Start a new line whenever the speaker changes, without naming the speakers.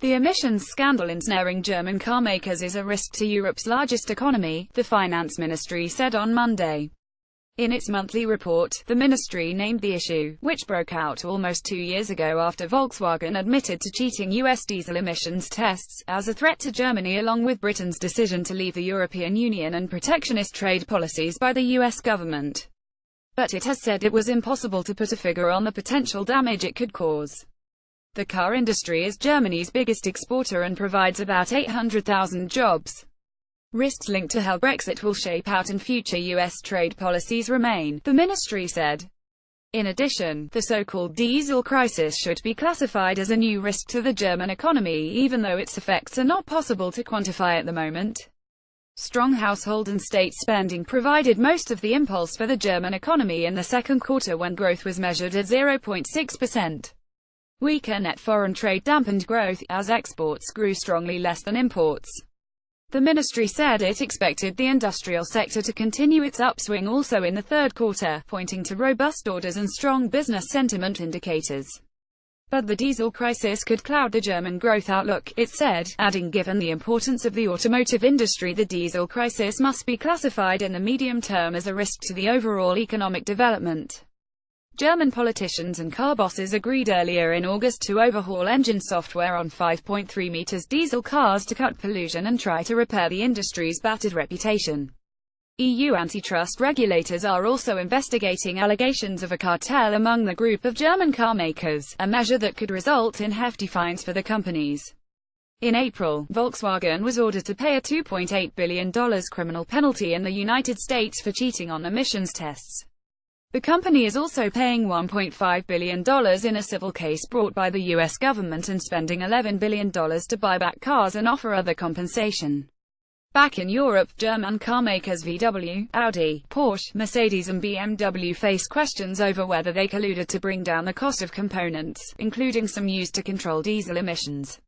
The emissions scandal ensnaring German carmakers is a risk to Europe's largest economy, the finance ministry said on Monday. In its monthly report, the ministry named the issue, which broke out almost 2 years ago after Volkswagen admitted to cheating US diesel emissions tests, as a threat to Germany along with Britain's decision to leave the European Union and protectionist trade policies by the US government. But it has said it was impossible to put a figure on the potential damage it could cause. The car industry is Germany's biggest exporter and provides about 800,000 jobs. Risks linked to how Brexit will shape out and future US trade policies remain, the ministry said. In addition, the so-called diesel crisis should be classified as a new risk to the German economy, even though its effects are not possible to quantify at the moment. Strong household and state spending provided most of the impulse for the German economy in the second quarter when growth was measured at 0.6%. Weaker net foreign trade dampened growth, as exports grew strongly less than imports. The ministry said it expected the industrial sector to continue its upswing also in the third quarter, pointing to robust orders and strong business sentiment indicators. But the diesel crisis could cloud the German growth outlook, it said, adding given the importance of the automotive industry, the diesel crisis must be classified in the medium term as a risk to the overall economic development. German politicians and car bosses agreed earlier in August to overhaul engine software on 5.3 meters diesel cars to cut pollution and try to repair the industry's battered reputation. EU antitrust regulators are also investigating allegations of a cartel among the group of German car makers, a measure that could result in hefty fines for the companies. In April, Volkswagen was ordered to pay a $2.8 billion criminal penalty in the United States for cheating on emissions tests. The company is also paying $1.5 billion in a civil case brought by the US government and spending $11 billion to buy back cars and offer other compensation. Back in Europe, German carmakers VW, Audi, Porsche, Mercedes and BMW face questions over whether they colluded to bring down the cost of components, including some used to control diesel emissions.